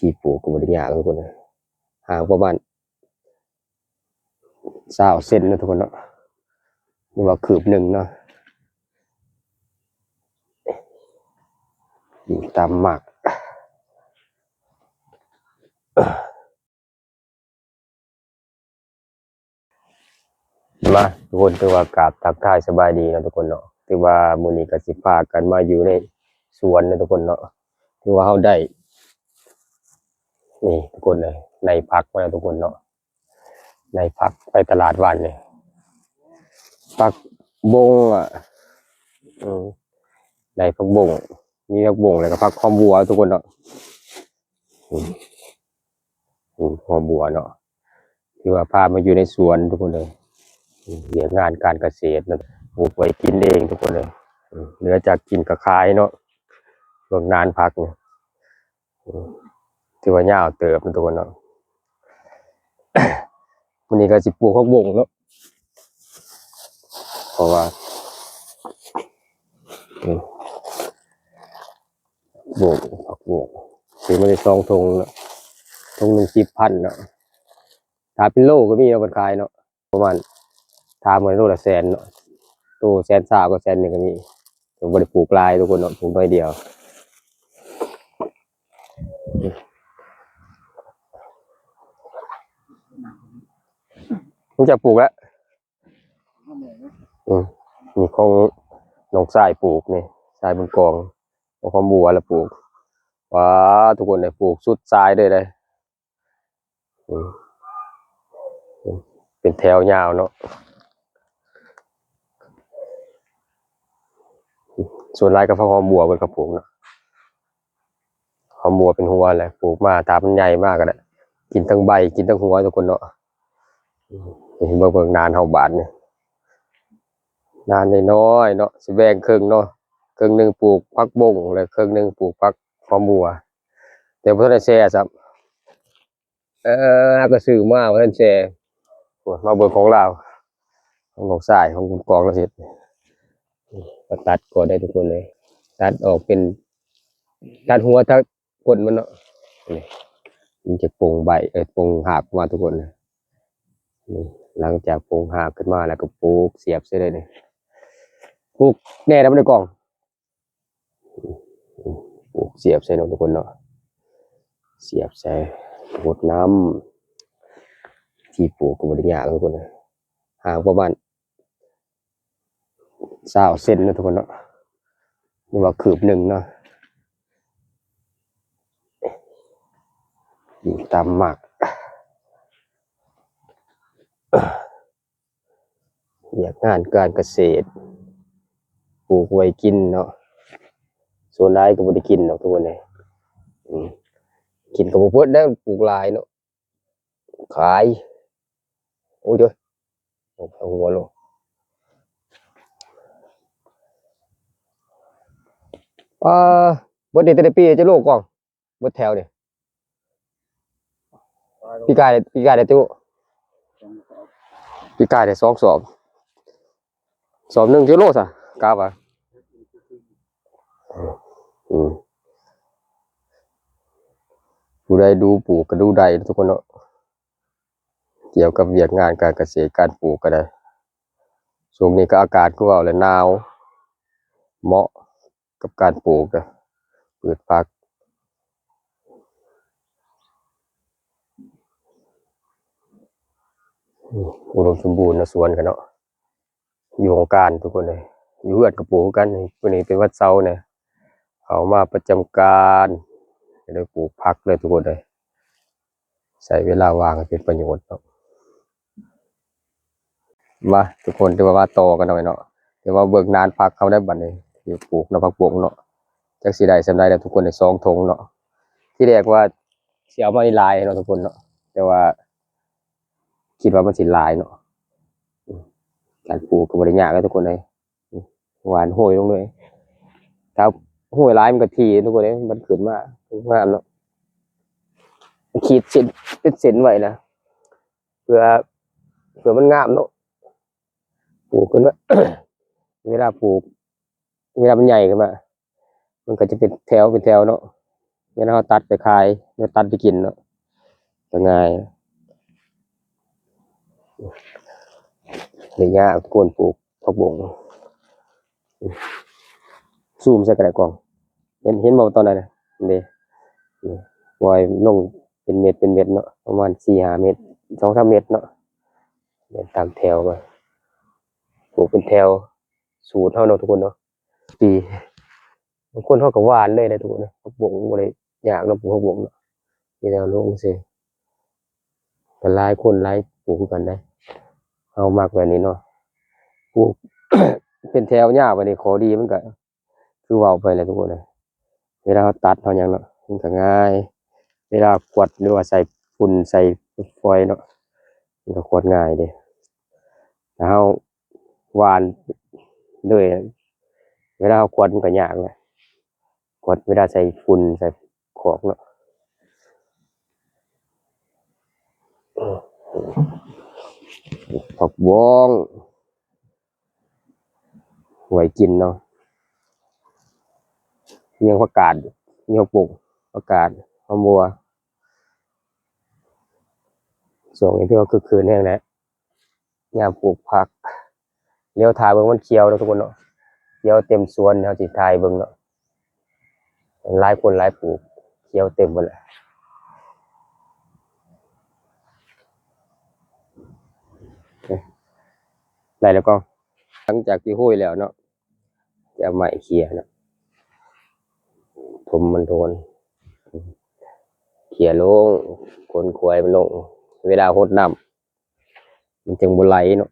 ที่ปลูกกับบริญญาทุกคนนะห่างประมาณ20 เซนนะทุกคนเนาะนี่ว่าคืบหนึ่งเนาะยิงตามหมากมาทุกคนถือว่ากราบทักทายสบายดีนะทุกคนเนาะถือว่ามื้อนี้ก็สิพากันมาอยู่ในสวนนะทุกคนเนาะถือว่าเราได้นี่ทุกคนเลยในพักมาทุกคนเนาะในพักไปตลาดวันเนี่ยพักบงอ่ะในพักบงมีพักบงแล้วก็พักคอมบัวทุกคนเนาะคอมบัวเนาะถือว่าพามาอยู่ในสวนทุกคนเลยเรื่องงานการเกษตรนะปลูกไว้กินเองทุกคนเลยเหลือจากกินก็ขายเนาะช่วงนานพักเนี่ยถือว่ายาวเติบนะทุกคนเนาะวันนี้ก็สิปลูกพักบงแล้วเพราะว่าบงผักบงซื้อมาได้2 ถุงเนาะถุงหนึ่ง10,000เนาะถ้าเป็นโลก็มีเอาไปขายเนาะประมาณถ้ามันโลละ100,000เนาะตู้120,000ก็100,000ก็มีผมบริปลูกลายทุกคนเนาะปลูกน้อยเดียวผมจะปลูกแล้วมีของน้องทรายปลูกนี่ทรายบนกองเอาความบัวแล้วปลูกว้าทุกคนเลยปลูกสุดทรายเลยเป็นแถวยาวเนาะส่วนลายก็ความบัวเป็นกระปุกเนาะความบัวเป็นหัวแหละปลูกมาตามันใหญ่มากกันแหละกินทั้งใบกินทั้งหัวทุกคนเนาะเบิ่งนานเท่าบาทเนี่ยนานน้อยเนาะสิแบ่งครึ่งเนาะครึ่งหนึ่งปลูกพักบงเลยครึ่งหนึ่งปลูกพักความบัวแต่พอได้แช่ซับก็ซื้อมาเพื่อนแช่มาเบิ่งของเราของน้องสายของคุณกองแล้วเสร็จก็ตัดก่อนได้ทุกคนเลยตัดออกเป็นตัดหัวทั้งก้นมันเนาะนี่มันจะปรุงใบปรุงหากมาทุกคนเลยนี่หลังจากปรุงหากขึ้นมาแล้วก็ปลูกเสียบใส่เลยเนี่ยปลูกแน่แล้วไม่ได้กล่องปลูกเสียบใส่เนาะทุกคนเนาะเสียบใส่หดน้ำที่ปลูกกับบริญญาทุกคนเลยห่างประมาณ20 เซนนะทุกคนเนาะนี่ว่าคืบหนึ่งเนาะยิงตามหมากอยากงานการเกษตรปลูกไว้กินเนาะส่วนได้ก็บ่ได้กินเนาะทุกคนเลยกินกับบ่เพิ่นได้ปลูกหลายเนาะขายโอ้ยเด้อเอาหัวลงบ่ได้แต่ปีจะโลกกล่องบ่แถวนี่ปีกายได้ตู้ปีกายได้2 สอบสอบ1กิโลซะกาว่าผู้ใดดูปลูกก็ดูได้ทุกคนเนาะเกี่ยวกับเวียกงานการเกษตรการปลูกก็ได้ช่วงนี้ก็อากาศก็ว่าแล้วหนาวเหมาะกับการปลูกนะพืชผักอุดมสมบูรณ์นะสวนกันเนาะอยู่ของการทุกคนเลยอยู่เฮือนกับปลูกกันวันนี้เป็นวันเสาร์เนี่ยเขามาประจำการเลยปลูกผักเลยทุกคนเลยใช้เวลาว่างเป็นประโยชน์เนาะมาทุกคนที่ว่าโตกันหน่อยเนาะที่ว่าเบิกนานพักเขาได้บัดนี้ที่ปลูกเนาะผักบงเนาะจักสีได้สำได้แล้วทุกคนใน2 ถุงเนาะที่แรกว่าเสียมาหลายเนาะทุกคนเนาะแต่ว่าคิดว่ามันสิหลายเนาะการปลูกกับบริญญาแล้วทุกคนเลยหวานโหยลงเลยถ้าโหยหลายมันก็ทีทุกคนเลยมันขึ้นมางามเนาะขีดเส้นเป็นเส้นไว้นะเพื่อมันงามเนาะปลูกขึ้นมา เวลาปลูกเวลามันใหญ่ขึ้นมามันก็จะเป็นแถวเนาะ งั้นเราตัดไปขายเราตัดไปกินเนาะก็ง่ายเลยยากทุกคนปลูกผักบงซูมใส่กระดาษกล่องเห็นบอกตอนนั้นนะนี่นี่วอยลงเป็นเม็ดเนาะประมาณ4-5 เม็ด2-3 เม็ดเนาะเดินตามแถวมาปลูกเป็นแถวสูตรเท่าเนาะทุกคนเนาะปีบางคนเขาก็หวานเลยนะทุกคนนะผักบงบ่ได้ยากเนาะปลูกผักบงเนาะมีแนวลงสิก็หลายคนหลายปลูกคือกันได้เอามากแบบนี้เนาะปลูก เป็นแถวยาวไปนี่ขอดีมันก็คือเว้าไปเลยทุกคนเลยเวลาเขาตัดเขาหยังเนาะมันก็ง่ายเวลากวาดหรือว่าใส่ฝุ่นใส่ฟอยล์เนาะมันก็กวาดง่ายเด้ถ้าเราหวานด้วยเวลาเรากวาดมันก็ยากเลยกวาดเวลาใส่ฝุ่นใส่ของเนาะผักบงไว้กินเนาะยังผักกาดยังปลูกผักกาดมะม่วงส่วนนี้ที่เราคือคืนแห้งแล้วยามปลูกผักเลี้ยวทายเบิ่งมันเขียวเนาะทุกคนเนาะเขียวเต็มสวนเขาสิทายเบิ่งเนาะหลายคนหลายปลูกเขียวเต็มหมดเลยได้แล้วก็หลังจากที่ห้อยแล้วเนาะจะเอาไม้เขี่ยเนาะผมมันโดนเขี่ยลงคนควายมันลงเวลาหดน้ำมันจึงบ่ไหลเนาะ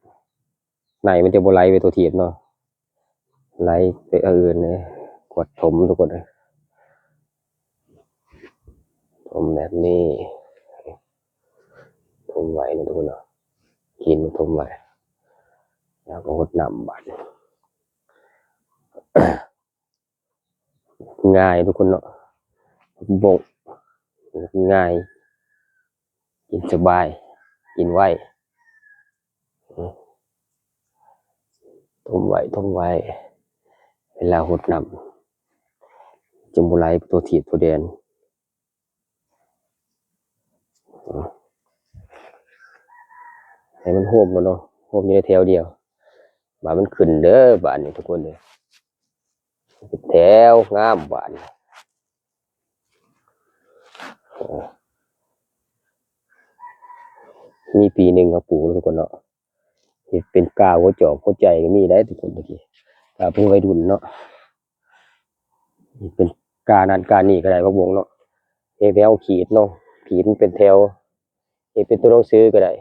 ไหนมันจะบ่ไหลไปตัวถีบเนาะไหลไปอื่นเลยกดถมทุกคนเลยถมแบบนี้ถมไว้นะทุกคนเนาะกินมันถมไว้แล้วก็หดน้ำบาดง่ายทุกคนเนาะบกง่ายกินสบายกินไวถมไว้เวลาหดน้ำจึงบ่ไหลไปตัวถีบตัวแดนให้มันโฮมเนาะโฮมอยู่ในแถวเดียวบาดมันขึ้นเด้อบาดนี้ทุกคนเลยแถวงามบาดมีปีหนึ่งเขาปลูกทุกคนเนาะเห็ดเป็นกาหัวจอกหัวใจก็มีได้ทุกคนเมื่อกี้กาเป็นวัยรุ่นเนาะเห็ดเป็นกานั่นกานี่ก็ได้พวกวงเนาะเห็ดแถวขีดเนาะขีดมันเป็นแถวเห็ดเป็นตัวหนังสือก็ได้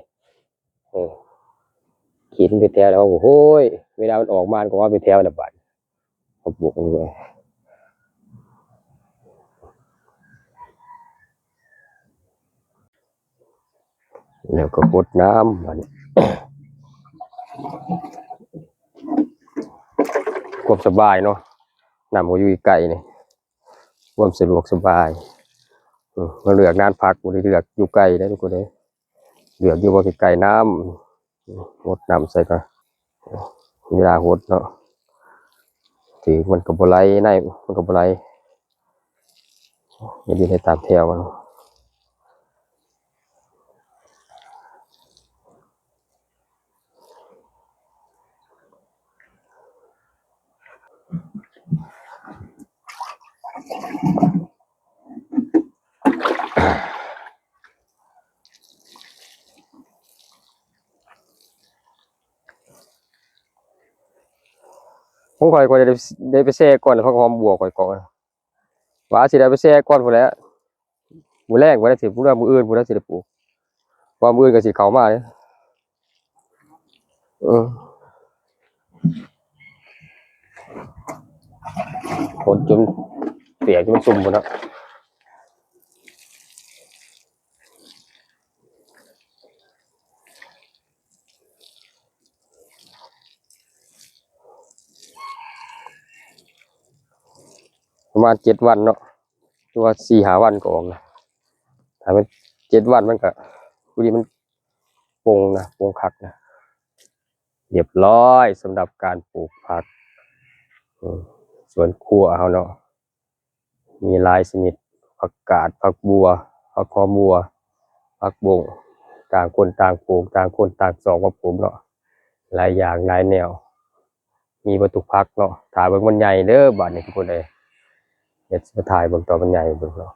ขีดมันเป็นแถวแล้วโอ้โหเวลามันออกมาก็ว่าเป็นแถวละบาดเขาปลูกมันเลยแล้วก็กดน้ำมันควบสบายเนาะน้ำก็อยู่ไกลนี่ความสะดวกสบายมาเลือกนานพักบ่ได้เลือกอยู่ไกลได้ทุกคนเลยเลือกอยู่บ่ไกลน้ำหดน้ำใส่ก็เวลาหดเนาะถือมันก็บ่ไหลในมันก็บ่ไหลอย่าดีให้ตามแถวมันผมค่อยก็จะได้ไปแช่ก่อนพักหอมบัวก่อนก่อนว่าสิได้ไปแช่ก่อนพุ่นแหล้วมื้อแรกบ่ได้สิพุ่นว่ามื้ออื่นพุ่นได้สิได้ปลูกว่ามื้ออื่นก็สิเข้ามาเด้เออฝนจนเปียกจนมันซุ่มพุ่นเนาะประมาณ7 วันเนาะหรือว่า4-5 วันก็ออกนะถ้ามัน7 วันมันก็พอดีมันโป่งนะโป่งคักนะเรียบร้อยสำหรับการปลูกผักสวนครัวเฮาเนาะมีหลายชนิด ผักกาดผักบัวผักหอมบัวผักบงต่างคนต่างปลูกต่างคนต่างสองมาปลูกเนาะหลายอย่างหลายแนวมีวัตถุพักเนาะถ่ายเบิ่งมันใหญ่เด้อบ้านนี้ทุกคนเลยเดี๋ยวจะถ่ายเบิ่งต่อมันใหญ่เบิ่งเนาะ